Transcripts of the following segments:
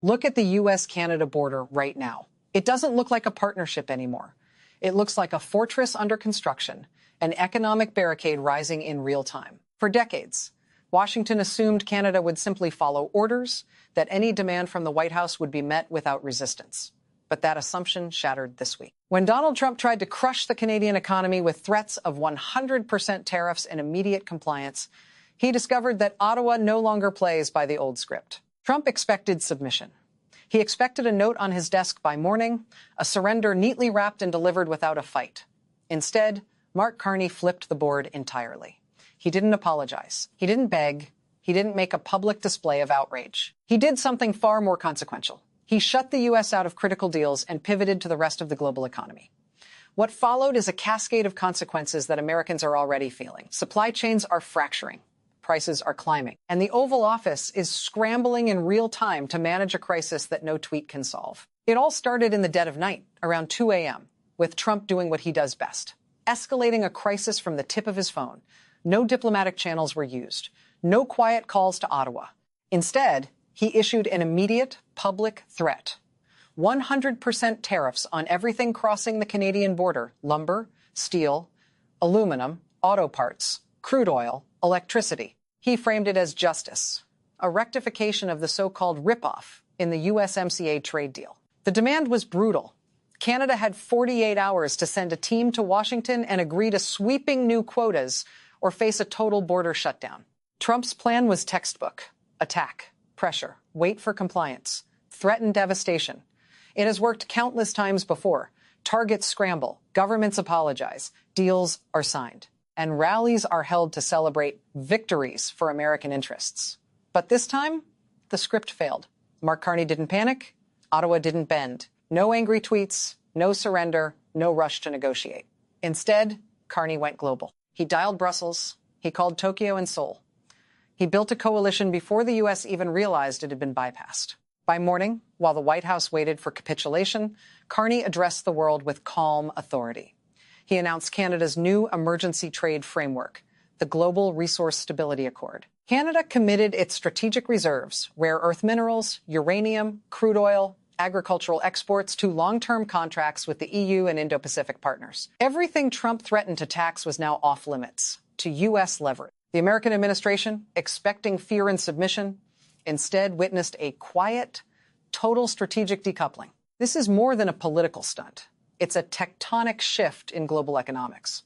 Look at the US-Canada border right now. It doesn't look like a partnership anymore. It looks like a fortress under construction, an economic barricade rising in real time. For decades, Washington assumed Canada would simply follow orders, that any demand from the White House would be met without resistance. But that assumption shattered this week. When Donald Trump tried to crush the Canadian economy with threats of 100% tariffs and immediate compliance, he discovered that Ottawa no longer plays by the old script. Trump expected submission. He expected a note on his desk by morning, a surrender neatly wrapped and delivered without a fight. Instead, Mark Carney flipped the board entirely. He didn't apologize. He didn't beg. He didn't make a public display of outrage. He did something far more consequential. He shut the U.S. out of critical deals and pivoted to the rest of the global economy. What followed is a cascade of consequences that Americans are already feeling. Supply chains are fracturing. Prices are climbing. And the Oval Office is scrambling in real time to manage a crisis that no tweet can solve. It all started in the dead of night, around 2 a.m., with Trump doing what he does best, escalating a crisis from the tip of his phone. No diplomatic channels were used. No quiet calls to Ottawa. Instead, he issued an immediate public threat. 100% tariffs on everything crossing the Canadian border: lumber, steel, aluminum, auto parts, crude oil, electricity. He framed it as justice, a rectification of the so-called ripoff in the USMCA trade deal. The demand was brutal. Canada had 48 hours to send a team to Washington and agree to sweeping new quotas or face a total border shutdown. Trump's plan was textbook: attack, pressure, wait for compliance, threaten devastation. It has worked countless times before. Targets scramble, governments apologize, deals are signed, and rallies are held to celebrate victories for American interests. But this time, the script failed. Mark Carney didn't panic. Ottawa didn't bend. No angry tweets, no surrender, no rush to negotiate. Instead, Carney went global. He dialed Brussels. He called Tokyo and Seoul. He built a coalition before the U.S. even realized it had been bypassed. By morning, while the White House waited for capitulation, Carney addressed the world with calm authority. He announced Canada's new emergency trade framework, the Global Resource Stability Accord. Canada committed its strategic reserves, rare earth minerals, uranium, crude oil, agricultural exports, to long-term contracts with the EU and Indo-Pacific partners. Everything Trump threatened to tax was now off-limits to U.S. leverage. The American administration, expecting fear and submission, instead witnessed a quiet, total strategic decoupling. This is more than a political stunt. It's a tectonic shift in global economics.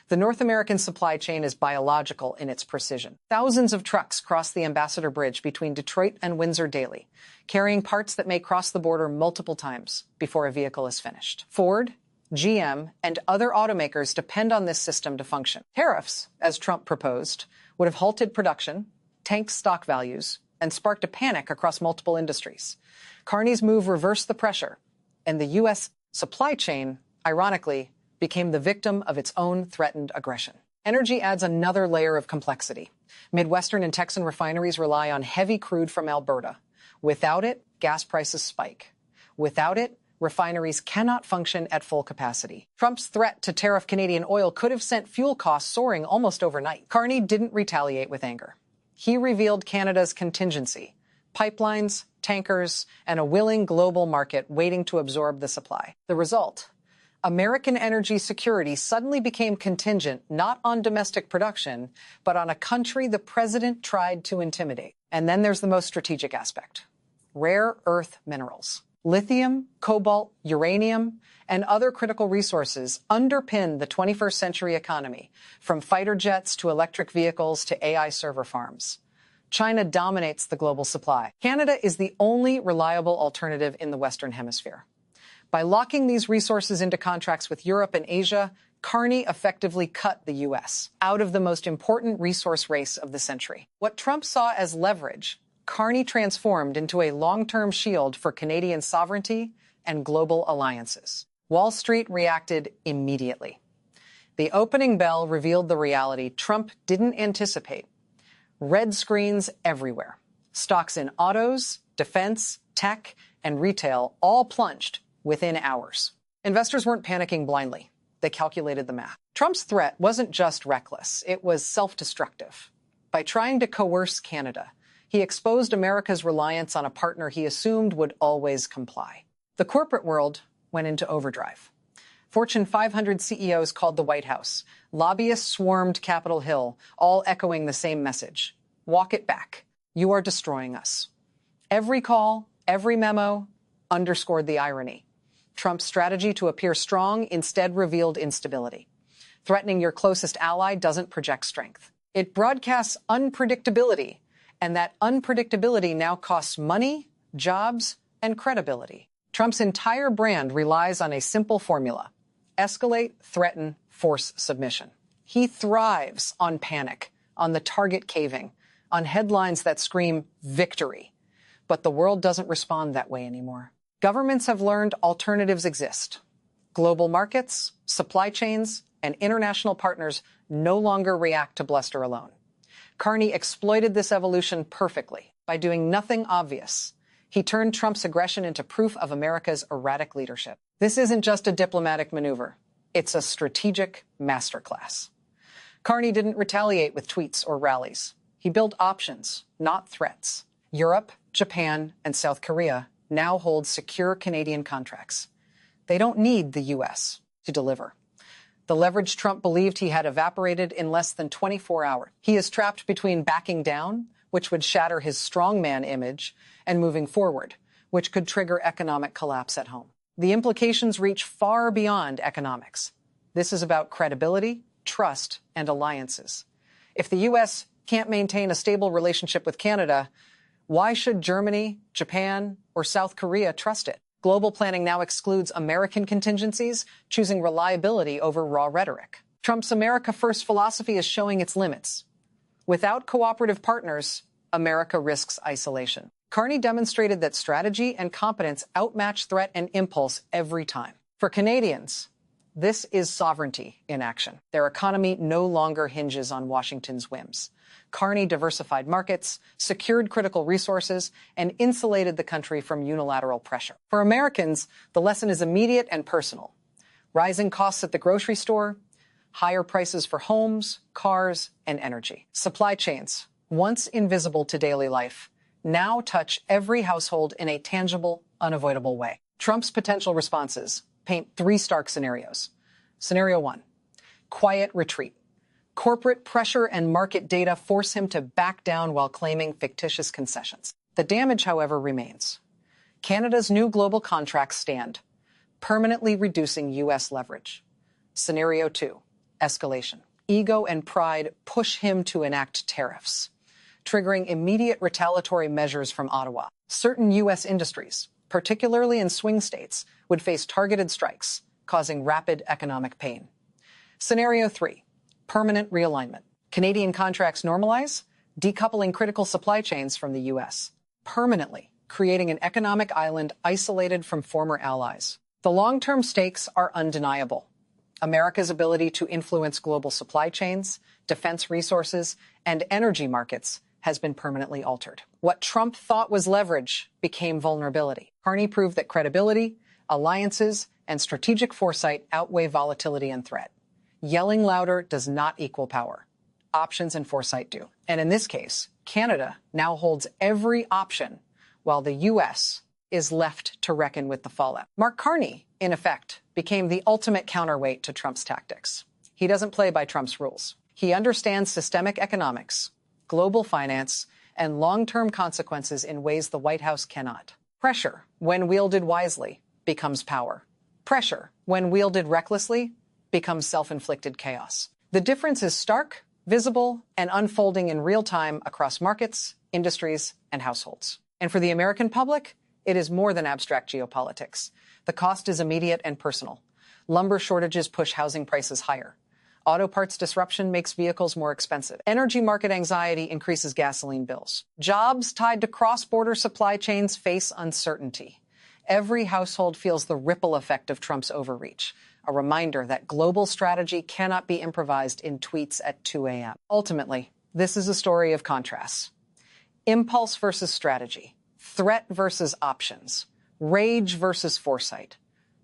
The North American supply chain is biological in its precision. Thousands of trucks cross the Ambassador Bridge between Detroit and Windsor daily, carrying parts that may cross the border multiple times before a vehicle is finished. Ford, GM, and other automakers depend on this system to function. Tariffs, as Trump proposed, would have halted production, tanked stock values, and sparked a panic across multiple industries. Carney's move reversed the pressure, and the U.S. supply chain, ironically, became the victim of its own threatened aggression. Energy adds another layer of complexity. Midwestern and Texan refineries rely on heavy crude from Alberta. Without it, gas prices spike. Without it, refineries cannot function at full capacity. Trump's threat to tariff Canadian oil could have sent fuel costs soaring almost overnight. Carney didn't retaliate with anger. He revealed Canada's contingency: pipelines, tankers, and a willing global market waiting to absorb the supply. The result: American energy security suddenly became contingent not on domestic production, but on a country the president tried to intimidate. And then there's the most strategic aspect: rare earth minerals. Lithium, cobalt, uranium, and other critical resources underpin the 21st century economy, from fighter jets to electric vehicles to AI server farms. China dominates the global supply. Canada is the only reliable alternative in the Western Hemisphere. By locking these resources into contracts with Europe and Asia, Carney effectively cut the U.S. out of the most important resource race of the century. What Trump saw as leverage, Carney transformed into a long-term shield for Canadian sovereignty and global alliances. Wall Street reacted immediately. The opening bell revealed the reality Trump didn't anticipate: red screens everywhere. Stocks in autos, defense, tech, and retail all plunged within hours. Investors weren't panicking blindly. They calculated the math. Trump's threat wasn't just reckless, it was self-destructive. By trying to coerce Canada, He exposed America's reliance on a partner he assumed would always comply. The corporate world went into overdrive. Fortune 500 CEOs called the White House. Lobbyists swarmed Capitol Hill, all echoing the same message. Walk it back. You are destroying us. Every call, every memo underscored the irony. Trump's strategy to appear strong instead revealed instability. Threatening your closest ally doesn't project strength. It broadcasts unpredictability, and that unpredictability now costs money, jobs, and credibility. Trump's entire brand relies on a simple formula: escalate, threaten, force submission. He thrives on panic, on the target caving, on headlines that scream victory. But the world doesn't respond that way anymore. Governments have learned alternatives exist. Global markets, supply chains, and international partners no longer react to bluster alone. Carney exploited this evolution perfectly by doing nothing obvious. He turned Trump's aggression into proof of America's erratic leadership. This isn't just a diplomatic maneuver. It's a strategic masterclass. Carney didn't retaliate with tweets or rallies. He built options, not threats. Europe, Japan, and South Korea now hold secure Canadian contracts. They don't need the U.S. to deliver. The leverage Trump believed he had evaporated in less than 24 hours. He is trapped between backing down, which would shatter his strongman image, and moving forward, which could trigger economic collapse at home. The implications reach far beyond economics. This is about credibility, trust, and alliances. If the U.S. can't maintain a stable relationship with Canada, why should Germany, Japan, or South Korea trust it? Global planning now excludes American contingencies, choosing reliability over raw rhetoric. Trump's America First philosophy is showing its limits. Without cooperative partners, America risks isolation. Carney demonstrated that strategy and competence outmatch threat and impulse every time. For Canadians, this is sovereignty in action. Their economy no longer hinges on Washington's whims. Carney diversified markets, secured critical resources, and insulated the country from unilateral pressure. For Americans, the lesson is immediate and personal. Rising costs at the grocery store, higher prices for homes, cars, and energy. Supply chains, once invisible to daily life, now touch every household in a tangible, unavoidable way. Trump's potential responses paint three stark scenarios. Scenario 1, quiet retreat. Corporate pressure and market data force him to back down while claiming fictitious concessions. The damage, however, remains. Canada's new global contracts stand, permanently reducing U.S. leverage. Scenario 2, escalation. Ego and pride push him to enact tariffs, triggering immediate retaliatory measures from Ottawa. Certain U.S. industries, particularly in swing states, would face targeted strikes, causing rapid economic pain. Scenario 3, permanent realignment. Canadian contracts normalize, decoupling critical supply chains from the U.S., permanently creating an economic island isolated from former allies. The long-term stakes are undeniable. America's ability to influence global supply chains, defense resources, and energy markets has been permanently altered. What Trump thought was leverage became vulnerability. Carney proved that credibility, alliances, and strategic foresight outweigh volatility and threat. Yelling louder does not equal power. Options and foresight do. And in this case, Canada now holds every option, while the U.S. is left to reckon with the fallout. Mark Carney, in effect, became the ultimate counterweight to Trump's tactics. He doesn't play by Trump's rules. He understands systemic economics, global finance, and long-term consequences in ways the White House cannot. Pressure, when wielded wisely, becomes power. Pressure, when wielded recklessly, becomes self-inflicted chaos. The difference is stark, visible, and unfolding in real time across markets, industries, and households. And for the American public, it is more than abstract geopolitics. The cost is immediate and personal. Lumber shortages push housing prices higher. Auto parts disruption makes vehicles more expensive. Energy market anxiety increases gasoline bills. Jobs tied to cross-border supply chains face uncertainty. Every household feels the ripple effect of Trump's overreach, a reminder that global strategy cannot be improvised in tweets at 2 a.m. Ultimately, this is a story of contrasts. Impulse versus strategy, threat versus options, rage versus foresight.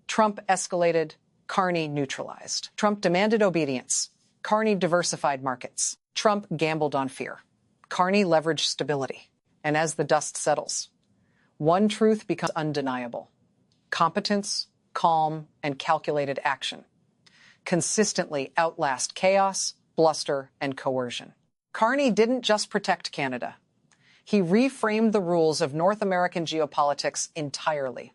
Trump escalated, Carney neutralized. Trump demanded obedience, Carney diversified markets. Trump gambled on fear, Carney leveraged stability. And as the dust settles, one truth becomes undeniable: competence, calm, and calculated action consistently outlast chaos, bluster, and coercion. Carney didn't just protect Canada. He reframed the rules of North American geopolitics entirely.